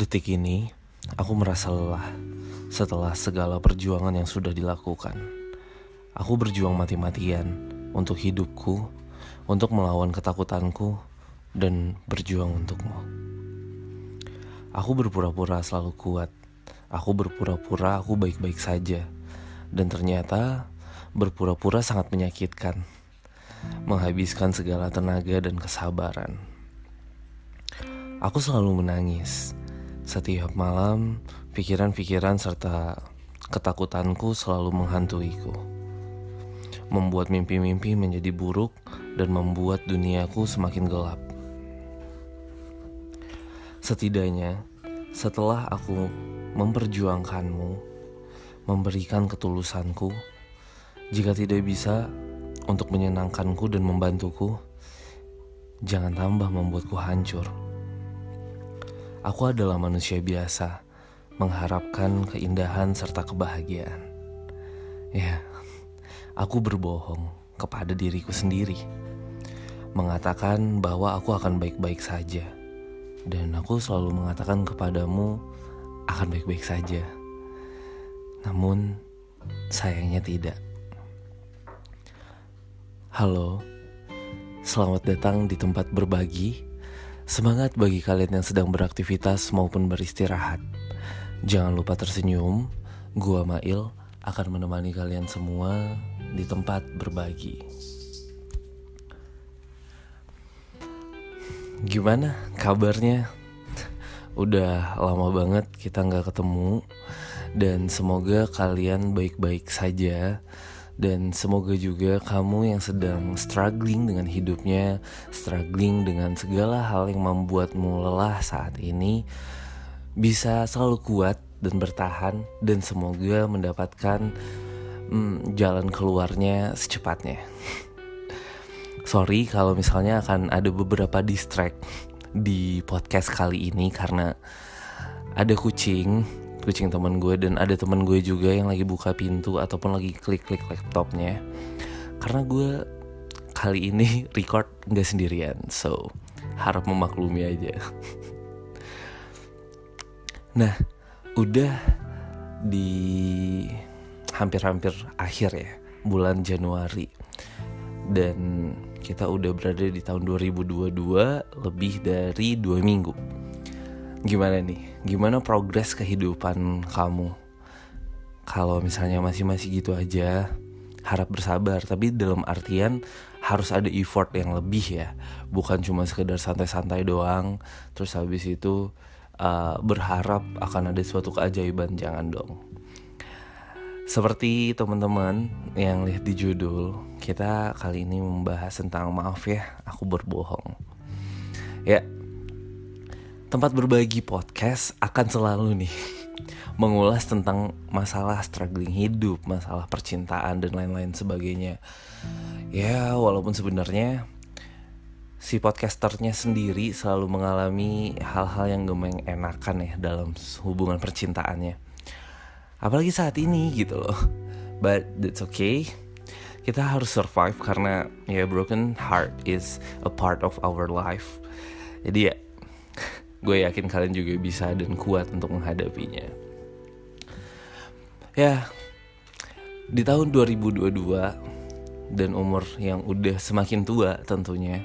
Detik ini, aku merasa lelah setelah segala perjuangan yang sudah dilakukan. Aku berjuang mati-matian untuk hidupku, untuk melawan ketakutanku, dan berjuang untukmu. Aku berpura-pura selalu kuat. Aku berpura-pura aku baik-baik saja. Dan ternyata berpura-pura sangat menyakitkan, menghabiskan segala tenaga dan kesabaran. Aku selalu menangis. Setiap malam, pikiran-pikiran serta ketakutanku selalu menghantuiku, membuat mimpi-mimpi menjadi buruk dan membuat duniaku semakin gelap. Setidaknya, setelah aku memperjuangkanmu, memberikan ketulusanku, jika tidak bisa untuk menyenangkanku dan membantuku, jangan tambah membuatku hancur. Aku adalah manusia biasa, mengharapkan keindahan serta kebahagiaan. Ya, aku berbohong kepada diriku sendiri, mengatakan bahwa aku akan baik-baik saja. Dan aku selalu mengatakan kepadamu akan baik-baik saja. Namun, sayangnya tidak. Halo, selamat datang di tempat berbagi. Semangat bagi kalian yang sedang beraktivitas maupun beristirahat. Jangan lupa tersenyum. Gua Mail akan menemani kalian semua di tempat berbagi. Gimana kabarnya? Udah lama banget kita gak ketemu. Dan semoga kalian baik-baik saja. Dan semoga juga kamu yang sedang struggling dengan hidupnya, struggling dengan segala hal yang membuatmu lelah saat ini, bisa selalu kuat dan bertahan. Dan semoga mendapatkan jalan keluarnya secepatnya. Sorry kalau misalnya akan ada beberapa distract di podcast kali ini, karena ada kucing teman gue, dan ada teman gue juga yang lagi buka pintu ataupun lagi klik-klik laptopnya. Karena gue kali ini record gak sendirian, so harap memaklumi aja. Nah, udah di hampir-hampir akhir ya, bulan Januari. Dan kita udah berada di tahun 2022 lebih dari 2 minggu. Gimana nih? Gimana progres kehidupan kamu? Kalau misalnya masih gitu aja, harap bersabar. Tapi dalam artian harus ada effort yang lebih ya. Bukan cuma sekedar santai-santai doang, terus habis itu berharap akan ada suatu keajaiban. Jangan dong. Seperti teman-teman yang lihat di judul, kita kali ini membahas tentang maaf ya, aku berbohong. Ya, tempat berbagi podcast akan selalu nih mengulas tentang masalah struggling hidup, masalah percintaan dan lain-lain sebagainya. Ya, walaupun sebenarnya si podcasternya sendiri selalu mengalami hal-hal yang gak mengenakan ya dalam hubungan percintaannya. Apalagi saat ini gitu loh. But that's okay. Kita harus survive karena ya broken heart is a part of our life. Jadi ya, gue yakin kalian juga bisa dan kuat untuk menghadapinya. Ya, di tahun 2022 dan umur yang udah semakin tua tentunya,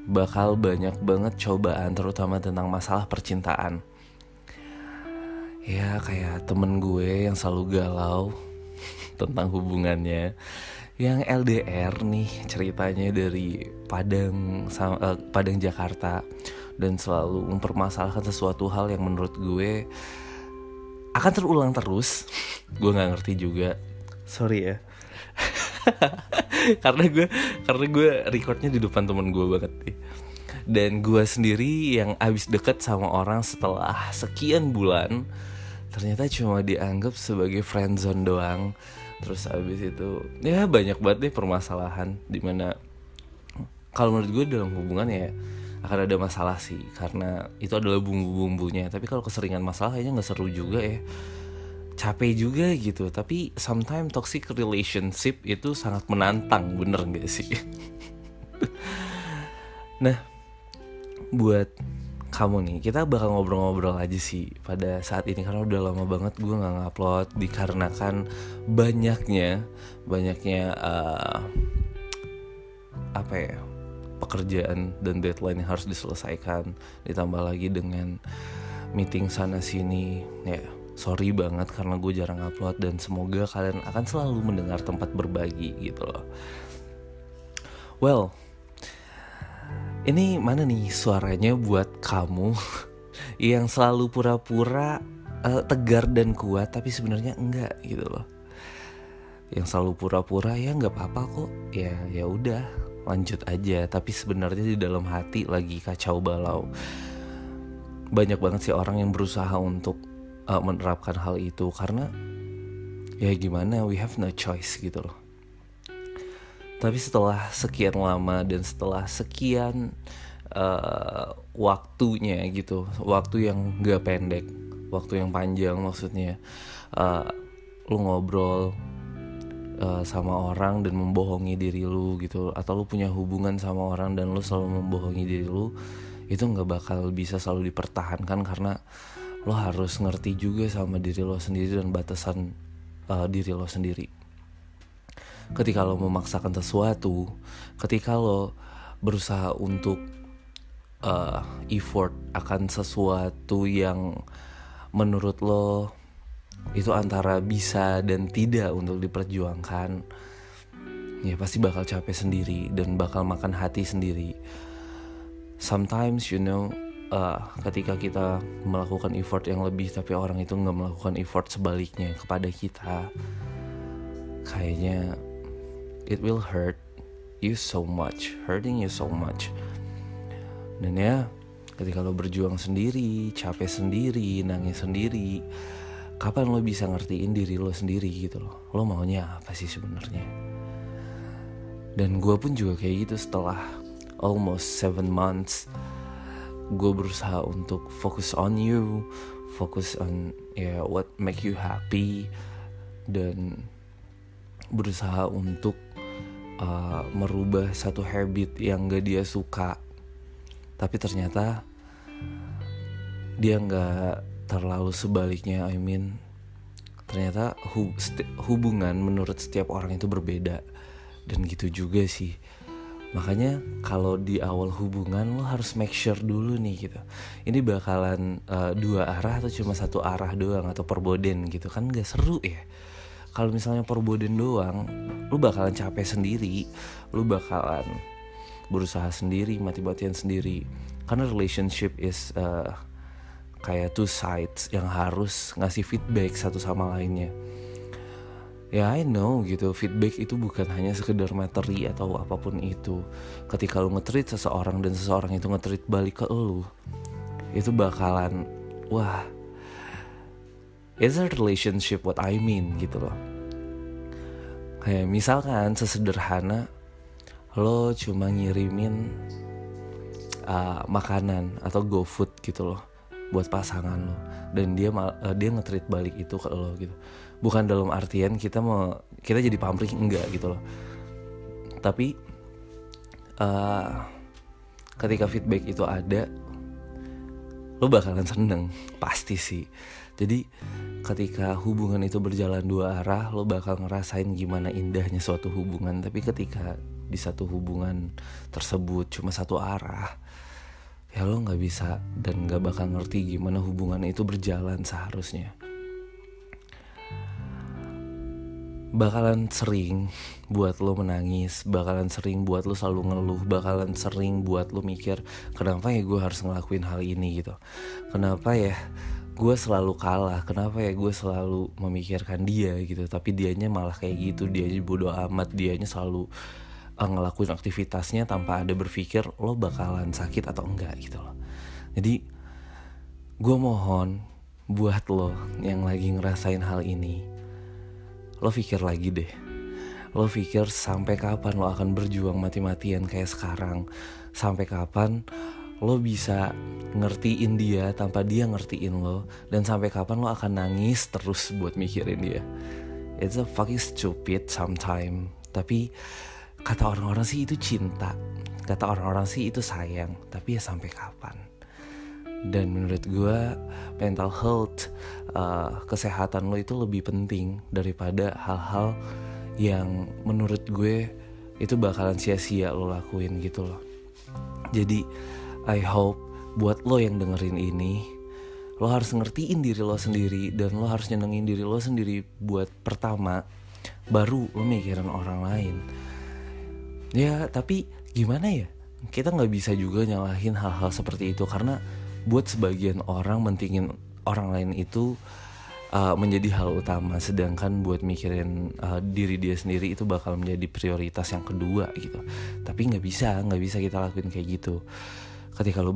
bakal banyak banget cobaan, terutama tentang masalah percintaan. Ya, kayak temen gue yang selalu galau tentang hubungannya, yang LDR nih ceritanya dari Padang Jakarta, dan selalu mempermasalahkan sesuatu hal yang menurut gue akan terulang terus. Gue nggak ngerti juga, sorry ya. karena gue recordnya di depan temen gue banget nih. Dan gue sendiri yang abis deket sama orang setelah sekian bulan, ternyata cuma dianggap sebagai friendzone doang. Terus abis itu ya banyak banget deh permasalahan, dimana kalau menurut gue dalam hubungan ya akan ada masalah sih, karena itu adalah bumbu-bumbunya. Tapi kalau keseringan masalah kayaknya gak seru juga ya, capek juga gitu. Tapi sometimes toxic relationship itu sangat menantang, bener gak sih? Nah, buat kamu nih, kita bakal ngobrol-ngobrol aja sih pada saat ini karena udah lama banget gue nggak ngupload dikarenakan banyaknya apa ya, pekerjaan dan deadline yang harus diselesaikan, ditambah lagi dengan meeting sana sini. Ya sorry banget karena gue jarang upload, dan semoga kalian akan selalu mendengar tempat berbagi gitu loh. Well, ini mana nih suaranya buat kamu yang selalu pura-pura tegar dan kuat tapi sebenarnya enggak gitu loh. Yang selalu pura-pura ya nggak apa-apa kok, ya udah lanjut aja, tapi sebenarnya di dalam hati lagi kacau balau. Banyak banget sih orang yang berusaha untuk menerapkan hal itu karena ya gimana, we have no choice gitu loh. Tapi setelah sekian lama dan setelah sekian waktunya gitu, waktu yang gak pendek, waktu yang panjang maksudnya, lu ngobrol sama orang dan membohongi diri lu gitu, atau lu punya hubungan sama orang dan lu selalu membohongi diri lu, itu gak bakal bisa selalu dipertahankan karena lo harus ngerti juga sama diri lo sendiri dan batasan diri lo sendiri. Ketika lo memaksakan sesuatu, ketika lo berusaha untuk effort akan sesuatu yang menurut lo itu antara bisa dan tidak untuk diperjuangkan, ya pasti bakal capek sendiri dan bakal makan hati sendiri. Sometimes ketika kita melakukan effort yang lebih tapi orang itu gak melakukan effort sebaliknya kepada kita, kayaknya it will hurting you so much. Dan ya, ketika lo berjuang sendiri, capek sendiri, nangis sendiri, kapan lo bisa ngertiin diri lo sendiri gitu loh. Lo maunya apa sih sebenarnya? Dan gue pun juga kayak gitu. Setelah almost 7 months, gue berusaha untuk focus on you, focus on what make you happy, dan berusaha untuk merubah satu habit yang gak dia suka. Tapi ternyata dia gak terlalu sebaliknya. Ternyata hubungan menurut setiap orang itu berbeda. Dan gitu juga sih. Makanya kalau di awal hubungan lo harus make sure dulu nih gitu, ini bakalan 2 arah atau cuma 1 arah doang, atau perboden gitu kan, gak seru ya. Kalau misalnya perboden doang, lu bakalan capek sendiri, lu bakalan berusaha sendiri, mati-matian sendiri. Karena relationship is kayak 2 sides yang harus ngasih feedback satu sama lainnya. Ya I know gitu, feedback itu bukan hanya sekedar materi atau apapun itu. Ketika lu nge-treat seseorang dan seseorang itu nge-treat balik ke lu, itu bakalan it's a relationship what I mean gitu loh. Kayak misalkan sesederhana lo cuma ngirimin makanan atau GoFood gitu loh buat pasangan lo, dan dia nge-treat balik itu ke lo gitu. Bukan dalam artian kita jadi pamrih, enggak gitu loh. Tapi ketika feedback itu ada, lo bakalan seneng pasti sih. Jadi ketika hubungan itu berjalan 2 arah, lo bakal ngerasain gimana indahnya suatu hubungan. Tapi ketika di satu hubungan tersebut cuma 1 arah, ya lo gak bisa dan gak bakal ngerti gimana hubungan itu berjalan seharusnya. Bakalan sering buat lo menangis, bakalan sering buat lo selalu ngeluh, bakalan sering buat lo mikir, kenapa ya gue harus ngelakuin hal ini gitu, kenapa ya gue selalu kalah, kenapa ya gue selalu memikirkan dia gitu, tapi dianya malah kayak gitu, dianya bodoh amat, dianya selalu ngelakuin aktivitasnya tanpa ada berpikir lo bakalan sakit atau enggak gitu loh. Jadi gue mohon buat lo yang lagi ngerasain hal ini, lo pikir lagi deh. Lo pikir sampai kapan lo akan berjuang mati-matian kayak sekarang, sampai kapan lo bisa ngertiin dia tanpa dia ngertiin lo, dan sampai kapan lo akan nangis terus buat mikirin dia. It's a fucking stupid sometimes. Tapi kata orang-orang sih itu cinta, kata orang-orang sih itu sayang. Tapi ya sampai kapan? Dan menurut gue mental health, kesehatan lo itu lebih penting daripada hal-hal yang menurut gue itu bakalan sia-sia lo lakuin gitu loh. Jadi I hope buat lo yang dengerin ini, lo harus ngertiin diri lo sendiri dan lo harus nyenengin diri lo sendiri buat pertama, baru lo mikirin orang lain. Ya tapi gimana ya, kita gak bisa juga nyalahin hal-hal seperti itu, karena buat sebagian orang mentingin orang lain itu menjadi hal utama, sedangkan buat mikirin diri dia sendiri itu bakal menjadi prioritas yang kedua gitu. Tapi nggak bisa kita lakuin kayak gitu. Ketika lo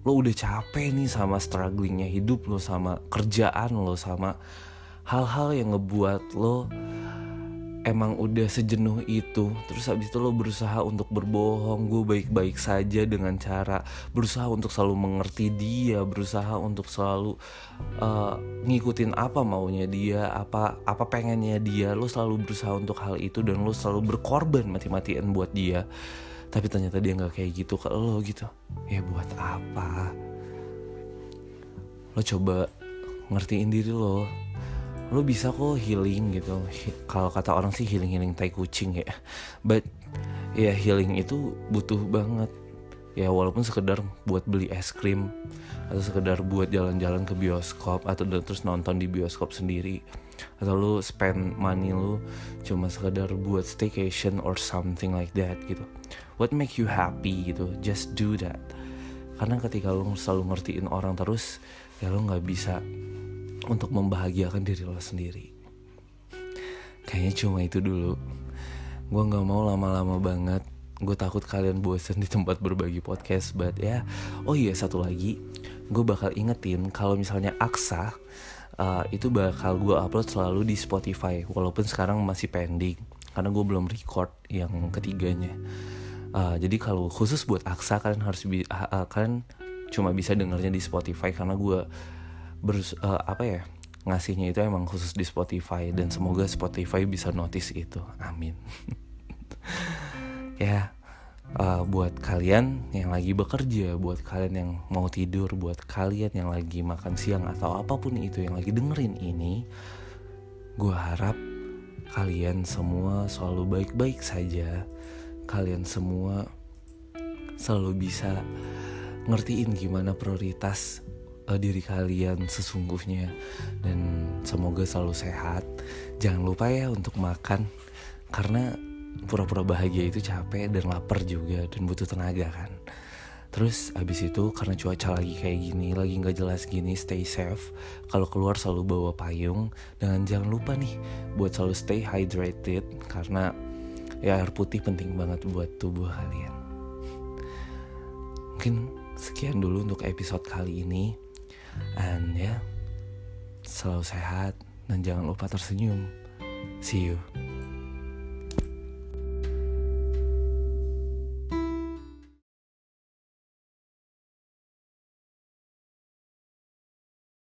udah capek nih sama strugglingnya hidup lo, sama kerjaan lo, sama hal-hal yang ngebuat lo emang udah sejenuh itu, terus habis itu lo berusaha untuk berbohong, gue baik-baik saja, dengan cara berusaha untuk selalu mengerti dia, berusaha untuk selalu ngikutin apa maunya dia, apa pengennya dia. Lo selalu berusaha untuk hal itu dan lo selalu berkorban mati-matian buat dia. Tapi ternyata dia gak kayak gitu ke lo gitu. Ya buat apa? Lo coba ngertiin diri lo. Lo bisa kok healing gitu. Kalau kata orang sih healing tai kucing ya. But ya healing itu butuh banget. Ya walaupun sekedar buat beli es krim, atau sekedar buat jalan-jalan ke bioskop, atau terus nonton di bioskop sendiri, atau lo spend money lo cuma sekedar buat staycation or something like that gitu. What make you happy gitu, just do that. Karena ketika lo selalu ngertiin orang terus, ya lo gak bisa untuk membahagiakan diri lo sendiri. Kayaknya cuma itu dulu. Gue gak mau lama-lama banget. Gue takut kalian bosan di tempat berbagi podcast. But ya, oh iya satu lagi, gue bakal ingetin kalau misalnya Aksa itu bakal gue upload selalu di Spotify. Walaupun sekarang masih pending, karena gue belum record yang ketiganya. Jadi kalau khusus buat Aksa, kalian harus kalian cuma bisa dengarnya di Spotify, karena gue ngasihnya itu emang khusus di Spotify, dan semoga Spotify bisa notice itu, amin. Ya, buat kalian yang lagi bekerja, buat kalian yang mau tidur, buat kalian yang lagi makan siang atau apapun itu yang lagi dengerin ini, gue harap kalian semua selalu baik-baik saja. Kalian semua selalu bisa ngertiin gimana prioritas diri kalian sesungguhnya, dan semoga selalu sehat. Jangan lupa ya untuk makan, karena pura-pura bahagia itu capek dan lapar juga dan butuh tenaga kan. Terus abis itu karena cuaca lagi kayak gini, lagi gak jelas gini, stay safe. Kalau keluar selalu bawa payung, dan jangan lupa nih buat selalu stay hydrated, karena ya air putih penting banget buat tubuh kalian. Mungkin sekian dulu untuk episode kali ini. And ya, selalu sehat dan jangan lupa tersenyum. See you.